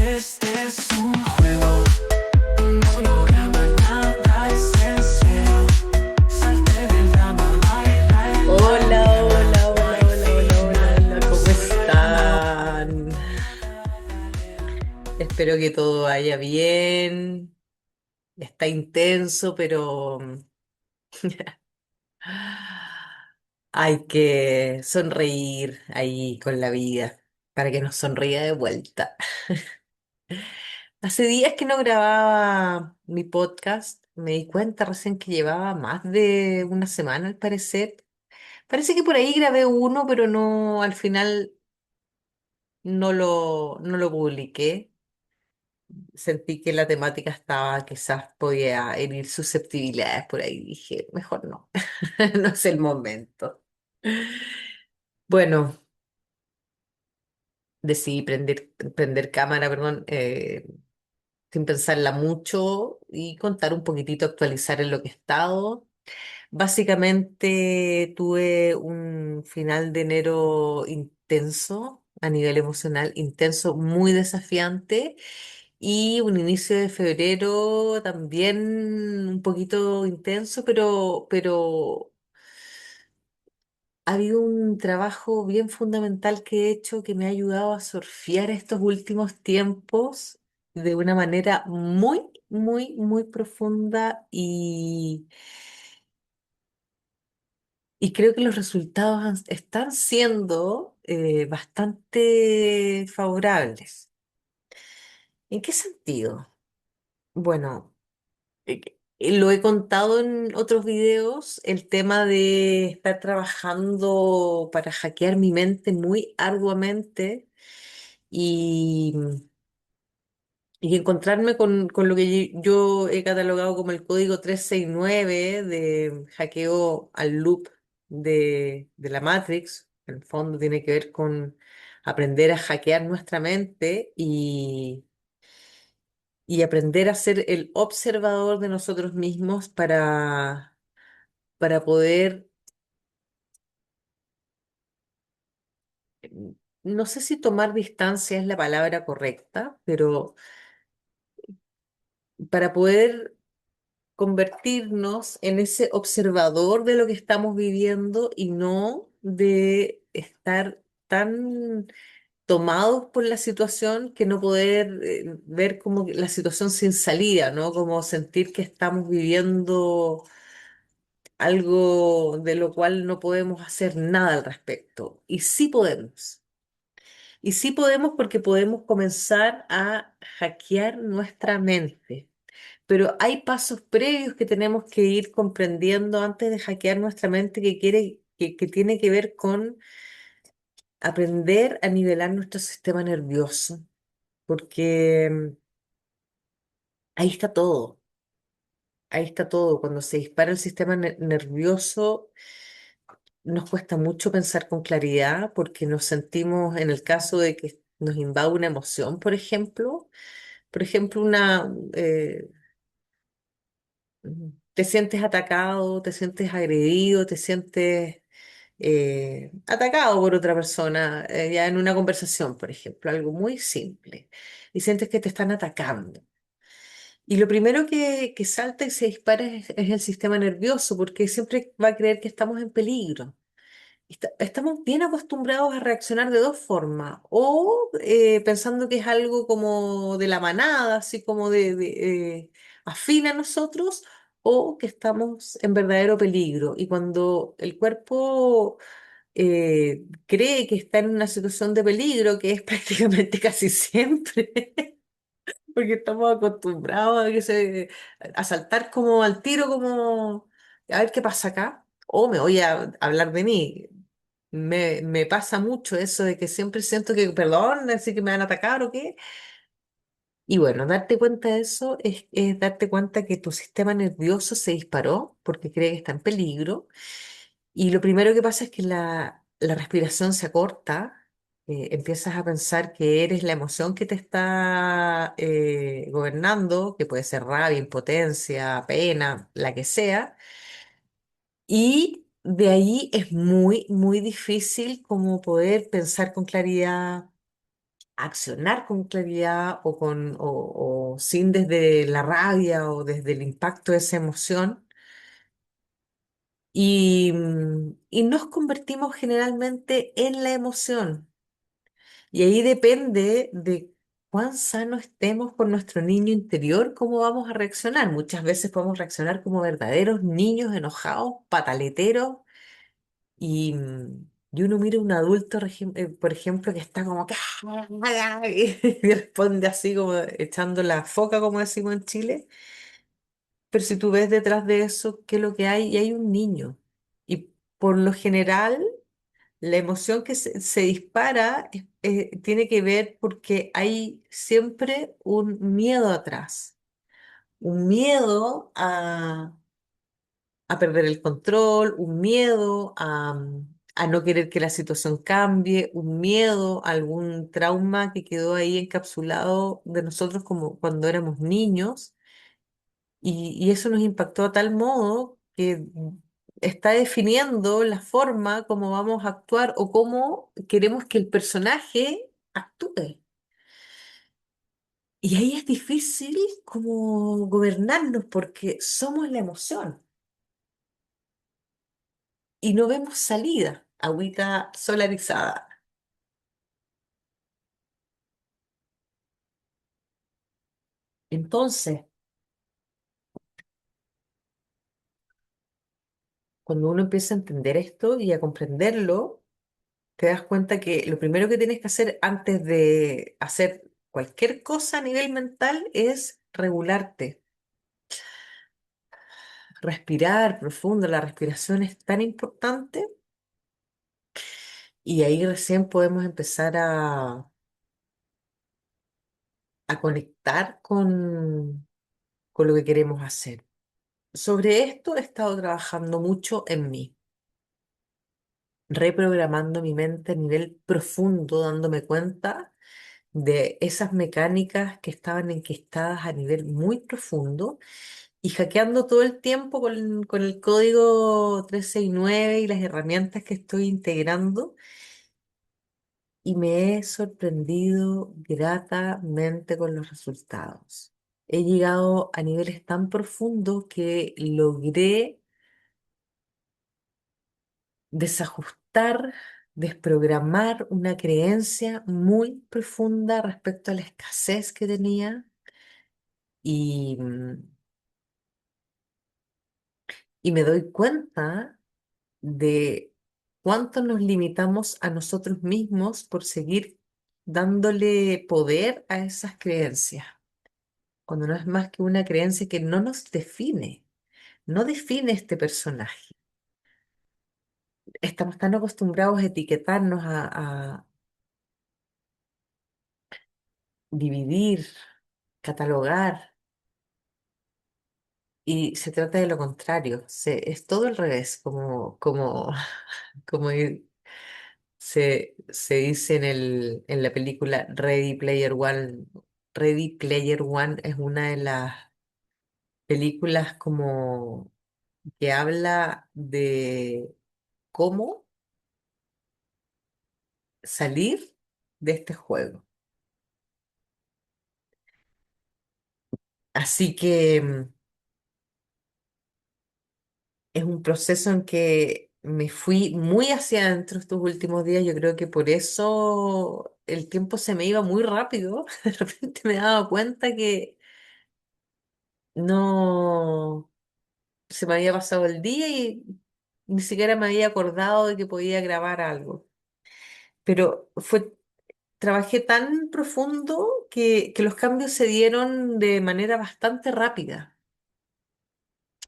Este es un juego, un monograma, nada es en serio. Salte del drama, baila el Hola, manera, hola, no hola, hay hola, hola, hola, final, hola, no ¿cómo se ganó. están? Espero que todo vaya bien. Está intenso, pero hay que sonreír ahí con la vida para que nos sonría de vuelta. Hace días que no grababa mi podcast. Me di cuenta recién que llevaba más de una semana al parecer. Parece que por ahí grabé uno, pero no, al final no lo publiqué. Sentí que la temática estaba, quizás podía herir susceptibilidades por ahí. Dije, mejor no, no es el momento. Bueno, decidí prender cámara, perdón, sin pensarla mucho y contar un poquitito, actualizar en lo que he estado. Básicamente tuve un final de enero intenso a nivel emocional, intenso, muy desafiante. Y un inicio de febrero también un poquito intenso, pero ha habido un trabajo bien fundamental que he hecho que me ha ayudado a surfear estos últimos tiempos de una manera muy, muy, muy profunda y creo que los resultados están siendo bastante favorables. ¿En qué sentido? Bueno. Lo he contado en otros videos, el tema de estar trabajando para hackear mi mente muy arduamente y, y encontrarme con lo que yo he catalogado como el código 369 de hackeo al loop de la Matrix. En el fondo tiene que ver con aprender a hackear nuestra mente y aprender a ser el observador de nosotros mismos para poder, no sé si tomar distancia es la palabra correcta, pero para poder convertirnos en ese observador de lo que estamos viviendo y no de estar tan tomados por la situación que no poder ver como que la situación sin salida, ¿no? Como sentir que estamos viviendo algo de lo cual no podemos hacer nada al respecto. Y sí podemos. Y sí podemos porque podemos comenzar a hackear nuestra mente. Pero hay pasos previos que tenemos que ir comprendiendo antes de hackear nuestra mente que tiene que ver con aprender a nivelar nuestro sistema nervioso. Porque ahí está todo. Ahí está todo. Cuando se dispara el sistema nervioso, nos cuesta mucho pensar con claridad porque nos sentimos, en el caso de que nos invade una emoción, por ejemplo, te sientes atacado, te sientes agredido, te sientes atacado por otra persona, ya en una conversación, por ejemplo, algo muy simple, y sientes que te están atacando. Y lo primero que salta y se dispara es el sistema nervioso, porque siempre va a creer que estamos en peligro. Estamos bien acostumbrados a reaccionar de dos formas, o pensando que es algo como de la manada, así como afín a nosotros, o que estamos en verdadero peligro. Y cuando el cuerpo cree que está en una situación de peligro, que es prácticamente casi siempre, porque estamos acostumbrados a saltar como al tiro, como a ver qué pasa acá, o me voy a hablar de mí. Me pasa mucho eso de que siempre siento que, perdón, así que me van a atacar o qué. Y bueno, darte cuenta de eso es darte cuenta que tu sistema nervioso se disparó porque cree que está en peligro. Y lo primero que pasa es que la respiración se acorta. Empiezas a pensar que eres la emoción que te está gobernando, que puede ser rabia, impotencia, pena, la que sea. Y de ahí es muy, muy difícil como poder pensar con claridad, accionar con claridad o sin desde la rabia o desde el impacto de esa emoción. Y nos convertimos generalmente en la emoción. Y ahí depende de cuán sano estemos con nuestro niño interior, cómo vamos a reaccionar. Muchas veces podemos reaccionar como verdaderos niños enojados, pataleteros, y uno mira a un adulto, por ejemplo, que está como que y responde así como echando la foca, como decimos en Chile. Pero si tú ves detrás de eso, ¿qué es lo que hay? Y hay un niño. Y por lo general la emoción que se dispara tiene que ver porque hay siempre un miedo atrás, un miedo a perder el control, un miedo a no querer que la situación cambie, un miedo a algún trauma que quedó ahí encapsulado de nosotros como cuando éramos niños y eso nos impactó a tal modo que está definiendo la forma como vamos a actuar o cómo queremos que el personaje actúe. Y ahí es difícil como gobernarnos porque somos la emoción y no vemos salida, agüita solarizada. Entonces, cuando uno empieza a entender esto y a comprenderlo, te das cuenta que lo primero que tienes que hacer antes de hacer cualquier cosa a nivel mental es regularte, respirar profundo. La respiración es tan importante y ahí recién podemos empezar a conectar con lo que queremos hacer. Sobre esto he estado trabajando mucho en mí, reprogramando mi mente a nivel profundo, dándome cuenta de esas mecánicas que estaban enquistadas a nivel muy profundo y hackeando todo el tiempo con el código 369 y las herramientas que estoy integrando. Y me he sorprendido gratamente con los resultados. He llegado a niveles tan profundos que logré desajustar, desprogramar una creencia muy profunda respecto a la escasez que tenía y, y me doy cuenta de cuánto nos limitamos a nosotros mismos por seguir dándole poder a esas creencias, cuando no es más que una creencia que no nos define, no define este personaje. Estamos tan acostumbrados a etiquetarnos, a dividir, catalogar, y se trata de lo contrario, es todo al revés, como se dice en la película Ready Player One. Ready Player One es una de las películas como que habla de cómo salir de este juego. Así que es un proceso en que me fui muy hacia adentro estos últimos días. Yo creo que por eso el tiempo se me iba muy rápido. De repente me daba cuenta que no se me había pasado el día y ni siquiera me había acordado de que podía grabar algo. Pero trabajé tan profundo que los cambios se dieron de manera bastante rápida.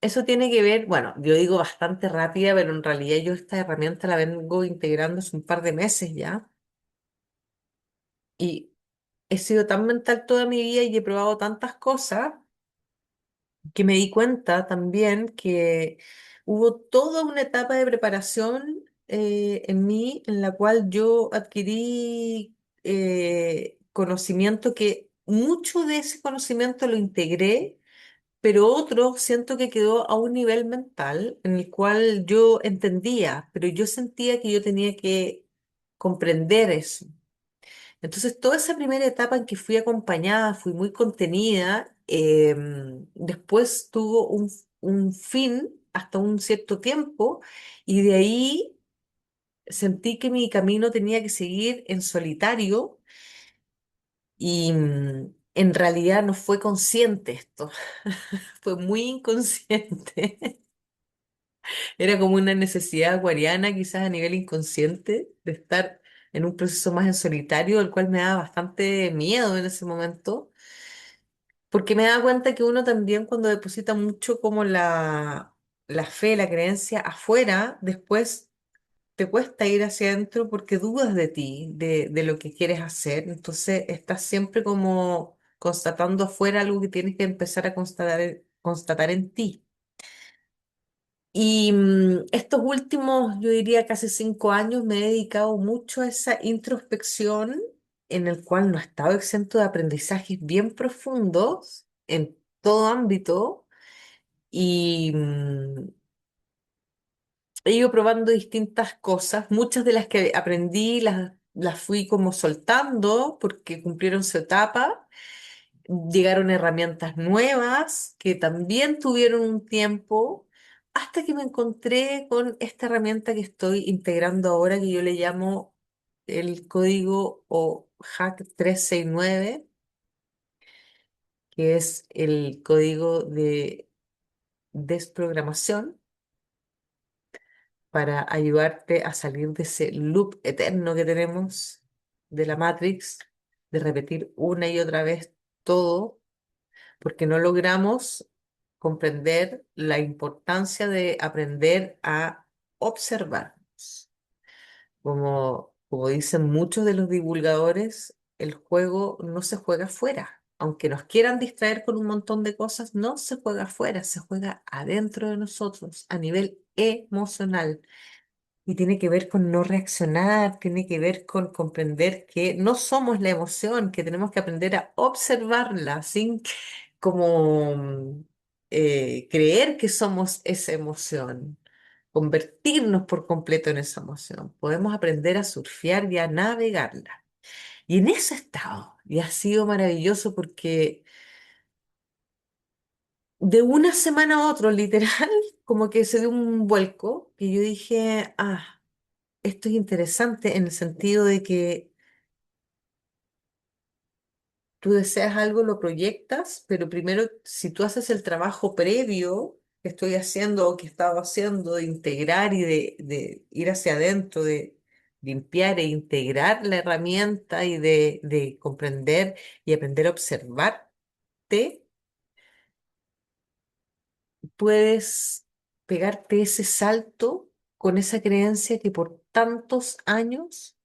Eso tiene que ver, bueno, yo digo bastante rápida, pero en realidad yo esta herramienta la vengo integrando hace un par de meses ya. Y he sido tan mental toda mi vida y he probado tantas cosas que me di cuenta también que hubo toda una etapa de preparación en mí en la cual yo adquirí conocimiento que mucho de ese conocimiento lo integré, pero otro siento que quedó a un nivel mental en el cual yo entendía, pero yo sentía que yo tenía que comprender eso. Entonces, toda esa primera etapa en que fui acompañada, fui muy contenida, después tuvo un fin hasta un cierto tiempo y de ahí sentí que mi camino tenía que seguir en solitario y en realidad no fue consciente esto, fue muy inconsciente. Era como una necesidad acuariana, quizás a nivel inconsciente, de estar en un proceso más en solitario, el cual me daba bastante miedo en ese momento, porque me daba cuenta que uno también cuando deposita mucho como la fe, la creencia afuera, después te cuesta ir hacia adentro porque dudas de ti, de lo que quieres hacer. Entonces estás siempre como constatando afuera algo que tienes que empezar a constatar en ti. Y estos últimos, yo diría casi 5 años, me he dedicado mucho a esa introspección en el cual no he estado exento de aprendizajes bien profundos en todo ámbito y he ido probando distintas cosas. Muchas de las que aprendí las fui como soltando porque cumplieron su etapa. Llegaron herramientas nuevas que también tuvieron un tiempo, hasta que me encontré con esta herramienta que estoy integrando ahora, que yo le llamo el código o hack 369, que es el código de desprogramación para ayudarte a salir de ese loop eterno que tenemos de la Matrix, de repetir una y otra vez todo porque no logramos comprender la importancia de aprender a observarnos. Como dicen muchos de los divulgadores, el juego no se juega afuera. Aunque nos quieran distraer con un montón de cosas, no se juega afuera, se juega adentro de nosotros, a nivel emocional. Y tiene que ver con no reaccionar, tiene que ver con comprender que no somos la emoción, que tenemos que aprender a observarla sin como creer que somos esa emoción, convertirnos por completo en esa emoción. Podemos aprender a surfear y a navegarla. Y en ese estado, y ha sido maravilloso porque de una semana a otra, literal, como que se dio un vuelco, que yo dije, ah, esto es interesante en el sentido de que tú deseas algo, lo proyectas, pero primero, si tú haces el trabajo previo que estoy haciendo o que he estado haciendo de integrar y de ir hacia adentro, de limpiar e integrar la herramienta y de comprender y aprender a observarte, puedes pegarte ese salto con esa creencia que por tantos años,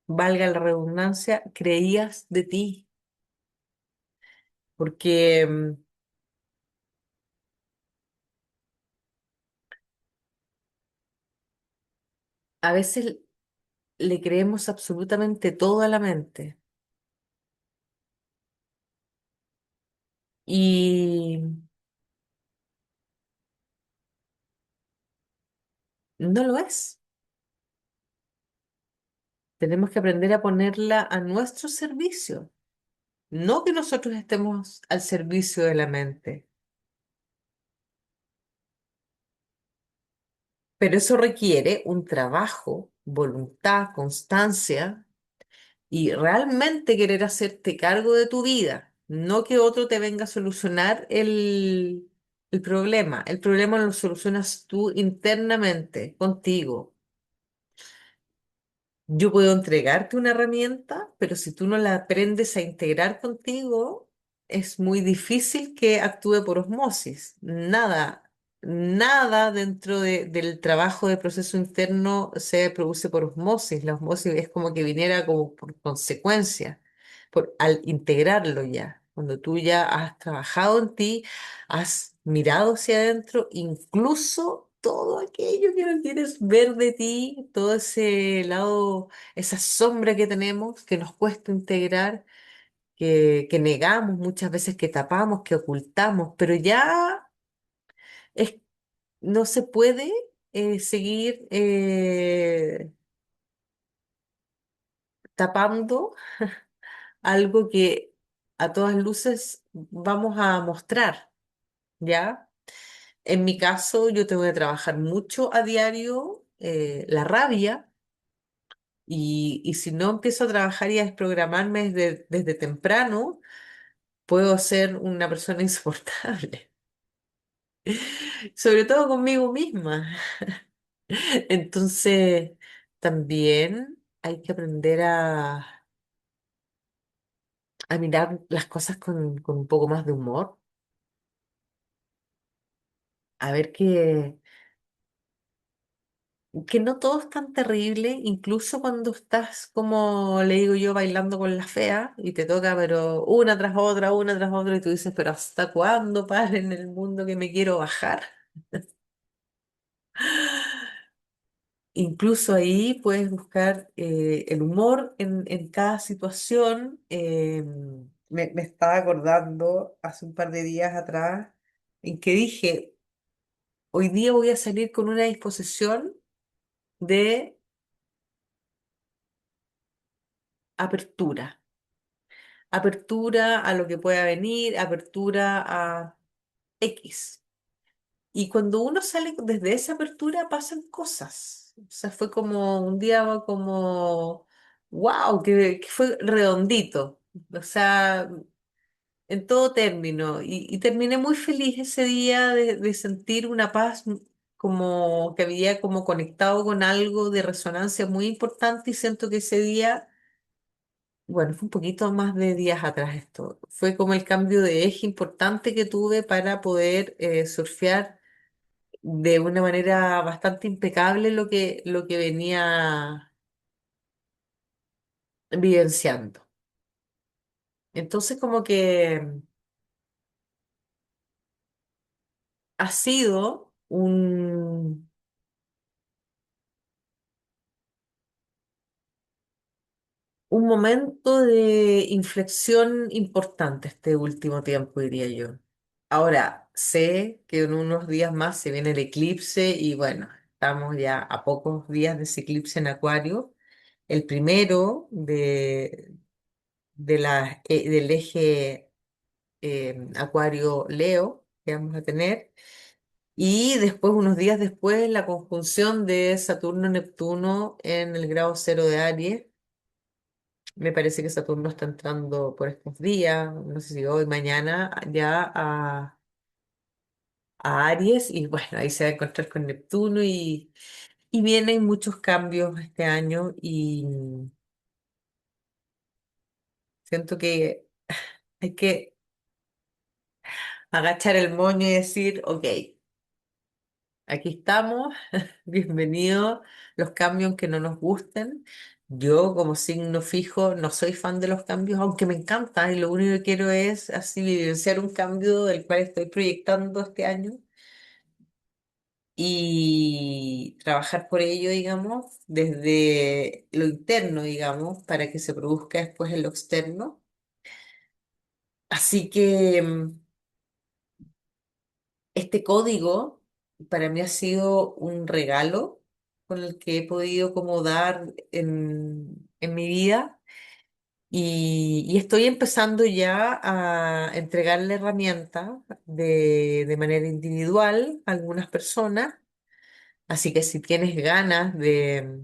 valga la redundancia, creías de ti. Porque a veces le creemos absolutamente todo a la mente y no lo es. Tenemos que aprender a ponerla a nuestro servicio, no que nosotros estemos al servicio de la mente. Pero eso requiere un trabajo, voluntad, constancia y realmente querer hacerte cargo de tu vida, no que otro te venga a solucionar el problema. El problema lo solucionas tú internamente, contigo. Yo puedo entregarte una herramienta, pero si tú no la aprendes a integrar contigo, es muy difícil que actúe por osmosis. Nada, nada dentro del trabajo de proceso interno se produce por osmosis. La osmosis es como que viniera como por consecuencia, al integrarlo ya. Cuando tú ya has trabajado en ti, has mirado hacia adentro, incluso todo aquello que no quieres ver de ti, todo ese lado, esa sombra que tenemos, que nos cuesta integrar, que negamos muchas veces, que tapamos, que ocultamos, pero ya es, no se puede seguir tapando algo que a todas luces vamos a mostrar, ¿ya? En mi caso, yo tengo que trabajar mucho a diario la rabia y si no empiezo a trabajar y a desprogramarme desde temprano, puedo ser una persona insoportable, sobre todo conmigo misma. Entonces, también hay que aprender a mirar las cosas con un poco más de humor, a ver que no todo es tan terrible, incluso cuando estás, como le digo yo, bailando con la fea y te toca, pero una tras otra, y tú dices, pero ¿hasta cuándo para en el mundo que me quiero bajar? Incluso ahí puedes buscar el humor en cada situación. Me estaba acordando hace un par de días atrás en que dije, hoy día voy a salir con una disposición de apertura. Apertura a lo que pueda venir, apertura a X. Y cuando uno sale desde esa apertura pasan cosas. O sea, fue como un día como, wow, que fue redondito. O sea, en todo término. Y terminé muy feliz ese día de sentir una paz como que había como conectado con algo de resonancia muy importante y siento que ese día, bueno, fue un poquito más de días atrás esto, fue como el cambio de eje importante que tuve para poder surfear de una manera bastante impecable lo que venía vivenciando. Entonces, como que ha sido un momento de inflexión importante este último tiempo, diría yo. Ahora, sé que en unos días más se viene el eclipse y bueno, estamos ya a pocos días de ese eclipse en Acuario, el primero del eje Acuario-Leo que vamos a tener. Y después, unos días después, la conjunción de Saturno-Neptuno en el grado cero de Aries. Me parece que Saturno está entrando por estos días, no sé si hoy, mañana, ya a Aries, y bueno, ahí se va a encontrar con Neptuno y vienen muchos cambios este año y siento que hay que agachar el moño y decir, ok, aquí estamos, bienvenidos los cambios que no nos gusten. Yo como signo fijo no soy fan de los cambios, aunque me encanta y lo único que quiero es así vivenciar un cambio del cual estoy proyectando este año y trabajar por ello, digamos, desde lo interno, digamos, para que se produzca después en lo externo. Así que este código para mí ha sido un regalo con el que he podido como dar en mi vida y estoy empezando ya a entregarle herramientas de manera individual a algunas personas. Así que si tienes ganas de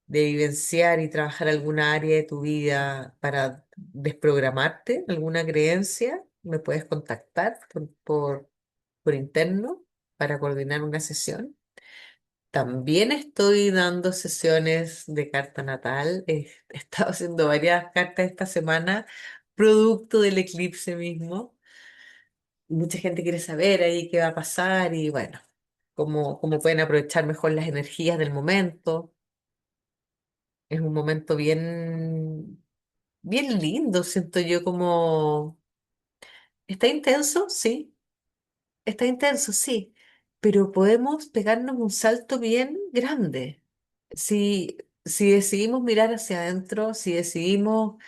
vivenciar y trabajar alguna área de tu vida para desprogramarte, alguna creencia, me puedes contactar por interno para coordinar una sesión. También estoy dando sesiones de carta natal. He estado haciendo varias cartas esta semana, producto del eclipse mismo. Mucha gente quiere saber ahí qué va a pasar y bueno, cómo pueden aprovechar mejor las energías del momento. Es un momento bien lindo, siento yo como... Está intenso, sí, está intenso, sí, pero podemos pegarnos un salto bien grande. Si decidimos mirar hacia adentro, si decidimos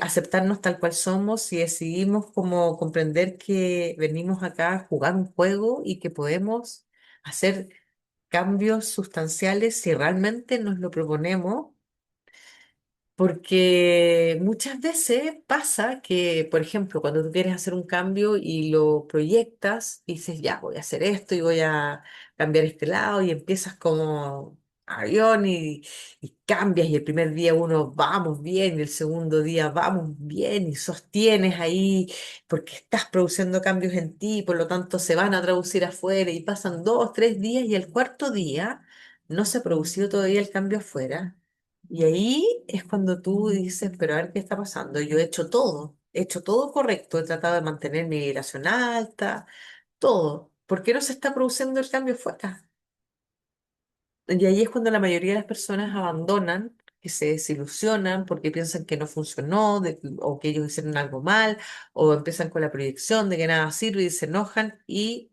aceptarnos tal cual somos, si decidimos como comprender que venimos acá a jugar un juego y que podemos hacer cambios sustanciales si realmente nos lo proponemos, Porque muchas veces pasa que, por ejemplo, cuando tú quieres hacer un cambio y lo proyectas, y dices, ya, voy a hacer esto y voy a cambiar este lado, y empiezas como avión y cambias, y el primer día uno vamos bien, y el segundo día vamos bien, y sostienes ahí porque estás produciendo cambios en ti, por lo tanto se van a traducir afuera, y pasan 2, 3 días, y el cuarto día no se ha producido todavía el cambio afuera. Y ahí es cuando tú dices, pero a ver qué está pasando. Yo he hecho todo correcto, he tratado de mantener mi vibración alta, todo. ¿Por qué no se está produciendo el cambio fuera? Y ahí es cuando la mayoría de las personas abandonan, que se desilusionan porque piensan que no funcionó o que ellos hicieron algo mal, o empiezan con la proyección de que nada sirve y se enojan y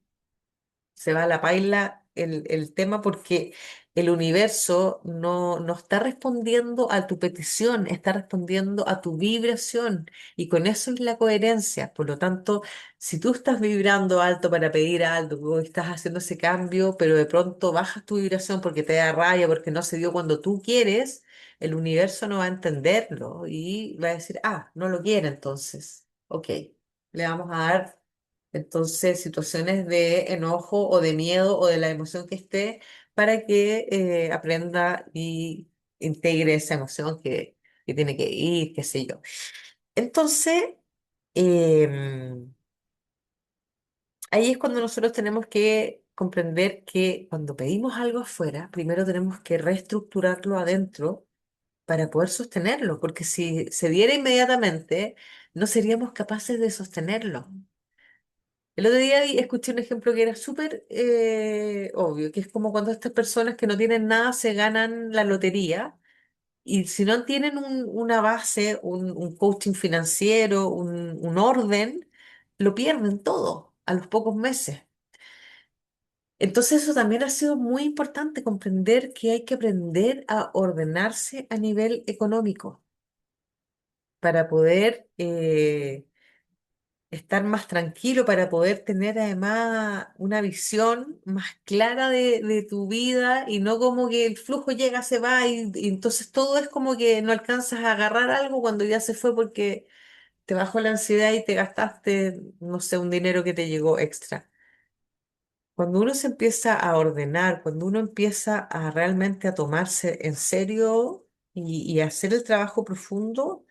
se va a la paila el tema porque el universo no está respondiendo a tu petición, está respondiendo a tu vibración y con eso es la coherencia. Por lo tanto, si tú estás vibrando alto para pedir algo, o estás haciendo ese cambio, pero de pronto bajas tu vibración porque te da rabia, porque no se dio cuando tú quieres, el universo no va a entenderlo y va a decir, ah, no lo quiere entonces. Ok, le vamos a dar entonces, situaciones de enojo o de miedo o de la emoción que esté para que aprenda y integre esa emoción que tiene que ir, qué sé yo. Entonces, em, ahí es cuando nosotros tenemos que comprender que cuando pedimos algo afuera, primero tenemos que reestructurarlo adentro para poder sostenerlo, porque si se diera inmediatamente, no seríamos capaces de sostenerlo. El otro día escuché un ejemplo que era súper obvio, que es como cuando estas personas que no tienen nada se ganan la lotería y si no tienen una base, un coaching financiero, un orden, lo pierden todo a los pocos meses. Entonces eso también ha sido muy importante comprender que hay que aprender a ordenarse a nivel económico para poder estar más tranquilo, para poder tener además una visión más clara de tu vida y no como que el flujo llega, se va y entonces todo es como que no alcanzas a agarrar algo cuando ya se fue porque te bajó la ansiedad y te gastaste, no sé, un dinero que te llegó extra. Cuando uno se empieza a ordenar, cuando uno empieza a realmente a tomarse en serio y a hacer el trabajo profundo,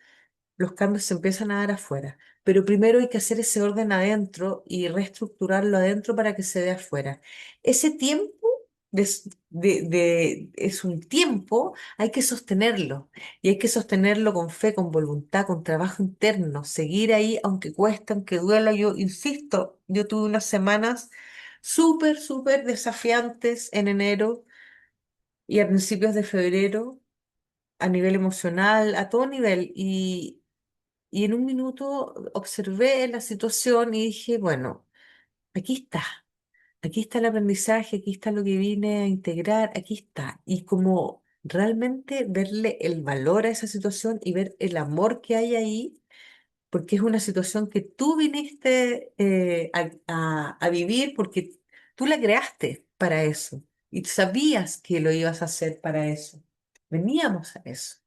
los cambios se empiezan a dar afuera. Pero primero hay que hacer ese orden adentro y reestructurarlo adentro para que se dé afuera. Ese tiempo es un tiempo, hay que sostenerlo. Y hay que sostenerlo con fe, con voluntad, con trabajo interno. Seguir ahí, aunque cueste, aunque duela. Yo insisto, yo tuve unas semanas súper, súper desafiantes en enero y a principios de febrero, a nivel emocional, a todo nivel. Y en un minuto observé la situación y dije, bueno, aquí está el aprendizaje, aquí está lo que vine a integrar, aquí está. Y como realmente verle el valor a esa situación y ver el amor que hay ahí, porque es una situación que tú viniste a vivir porque tú la creaste para eso y sabías que lo ibas a hacer para eso. Veníamos a eso.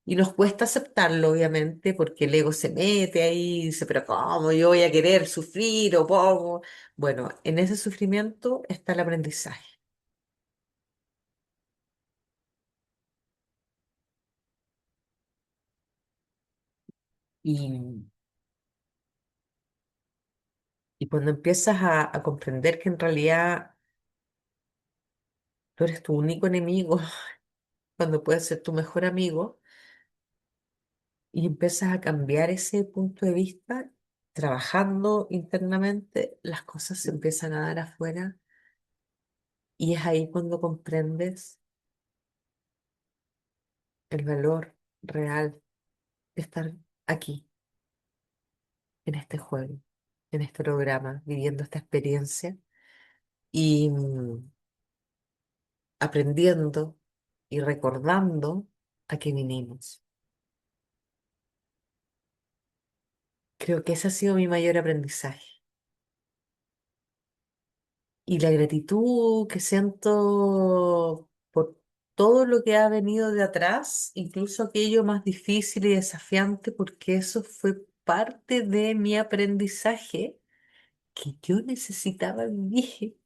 Y nos cuesta aceptarlo, obviamente, porque el ego se mete ahí y dice, pero ¿cómo yo voy a querer sufrir o cómo? Bueno, en ese sufrimiento está el aprendizaje. Y, y cuando empiezas a comprender que en realidad tú eres tu único enemigo, cuando puedes ser tu mejor amigo, y empiezas a cambiar ese punto de vista, trabajando internamente, las cosas se empiezan a dar afuera y es ahí cuando comprendes el valor real de estar aquí, en este juego, en este programa, viviendo esta experiencia y aprendiendo y recordando a qué vinimos. Creo que ese ha sido mi mayor aprendizaje. Y la gratitud que siento todo lo que ha venido de atrás, incluso aquello más difícil y desafiante, porque eso fue parte de mi aprendizaje que yo necesitaba vivir.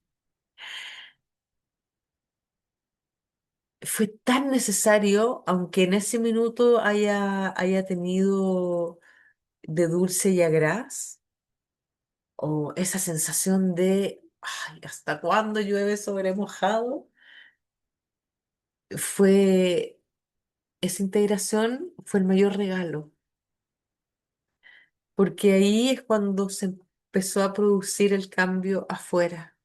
Fue tan necesario, aunque en ese minuto haya tenido de dulce y a gras, o esa sensación de, ay, ¿hasta cuándo llueve sobre mojado? Fue, esa integración fue el mayor regalo, porque ahí es cuando se empezó a producir el cambio afuera.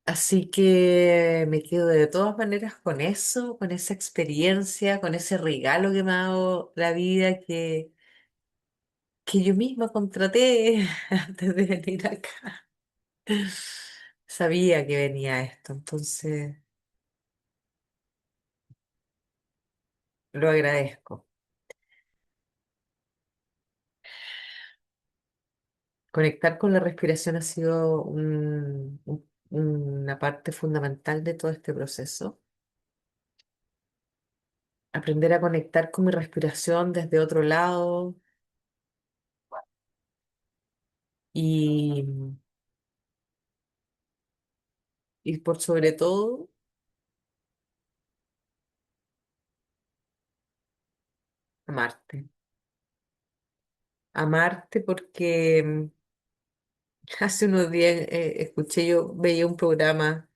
Así que me quedo de todas maneras con eso, con esa experiencia, con ese regalo que me ha dado la vida que yo misma contraté antes de venir acá. Sabía que venía esto, entonces lo agradezco. Conectar con la respiración ha sido una parte fundamental de todo este proceso. Aprender a conectar con mi respiración desde otro lado y, y por sobre todo, amarte. Amarte porque hace unos días veía un programa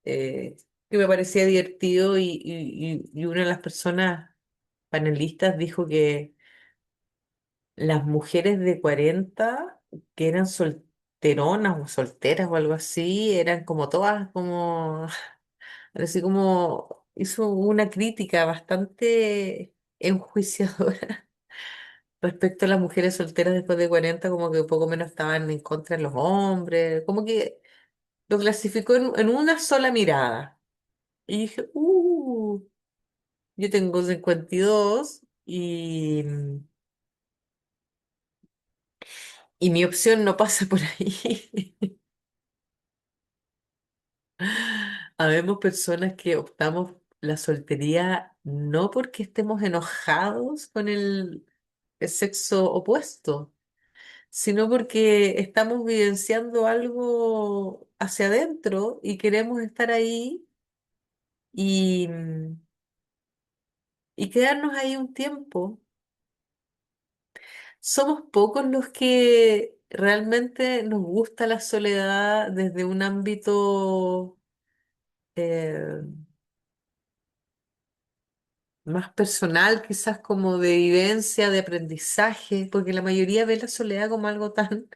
eh, que me parecía divertido y una de las personas panelistas dijo que las mujeres de 40 que eran solteronas o solteras o algo así, eran como todas, como, así como hizo una crítica bastante enjuiciadora respecto a las mujeres solteras después de 40, como que poco menos estaban en contra de los hombres, como que lo clasificó en una sola mirada. Y dije, yo tengo 52 y mi opción no pasa por ahí. Habemos personas que optamos la soltería no porque estemos enojados con el sexo opuesto, sino porque estamos vivenciando algo hacia adentro y queremos estar ahí y, y quedarnos ahí un tiempo. Somos pocos los que realmente nos gusta la soledad desde un ámbito eh, más personal, quizás como de vivencia, de aprendizaje, porque la mayoría ve la soledad como algo tan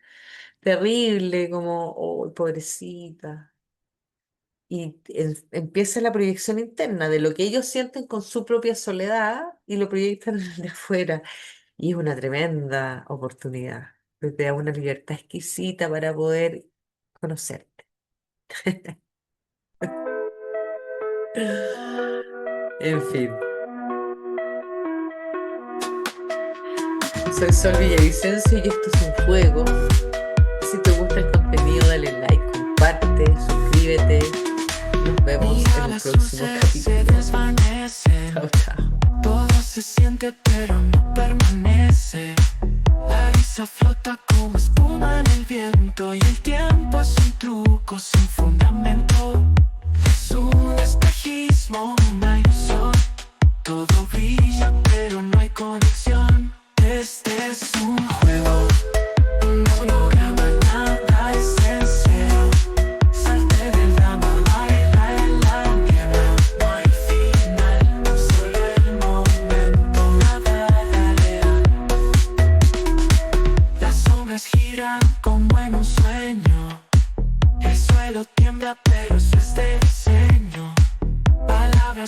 terrible, como, oh, pobrecita. Y empieza la proyección interna de lo que ellos sienten con su propia soledad y lo proyectan de afuera. Y es una tremenda oportunidad. Te da una libertad exquisita para poder conocerte. En fin, soy Sol Villavicencio y esto es un juego. Si te gusta el contenido, dale like, comparte, suscríbete. Nos vemos Mira en el las próximo luces se capítulo. desvanecen. Chao, chao. Todo se siente pero no permanece. La brisa flota como espuma en el viento y el tiempo es un truco sin fundamento. Es un espejismo, una ilusión. Todo brilla pero no hay conexión. Este es un juego, un holograma, nada es en serio. Salte del drama, baila en la niebla. No hay final, solo el momento, nada real. Las sombras giran como en un sueño. El suelo tiembla pero eso es de diseño. Palabras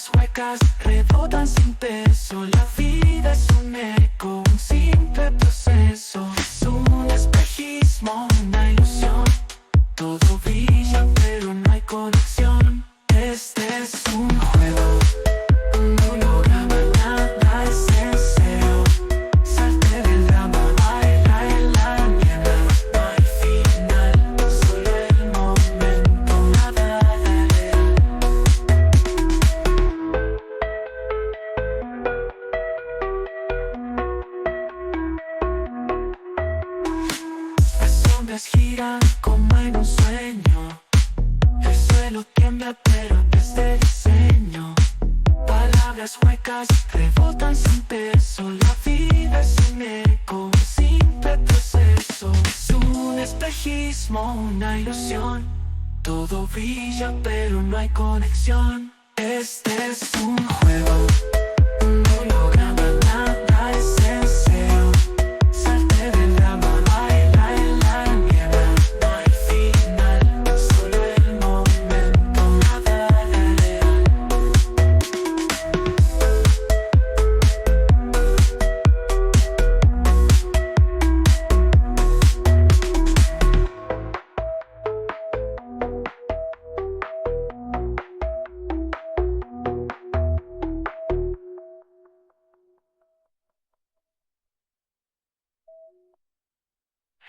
vidas giran como en un sueño. El suelo tiembla pero desde diseño. Palabras huecas rebotan sin peso. La vida es un eco, un simple proceso. Es un espejismo, una ilusión. Todo brilla pero no hay conexión. Este es un juego, un holograma, nada es en serio. Salte del drama, baila en la niebla. No hay final, solo el momento, nada real.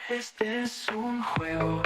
Este es un juego.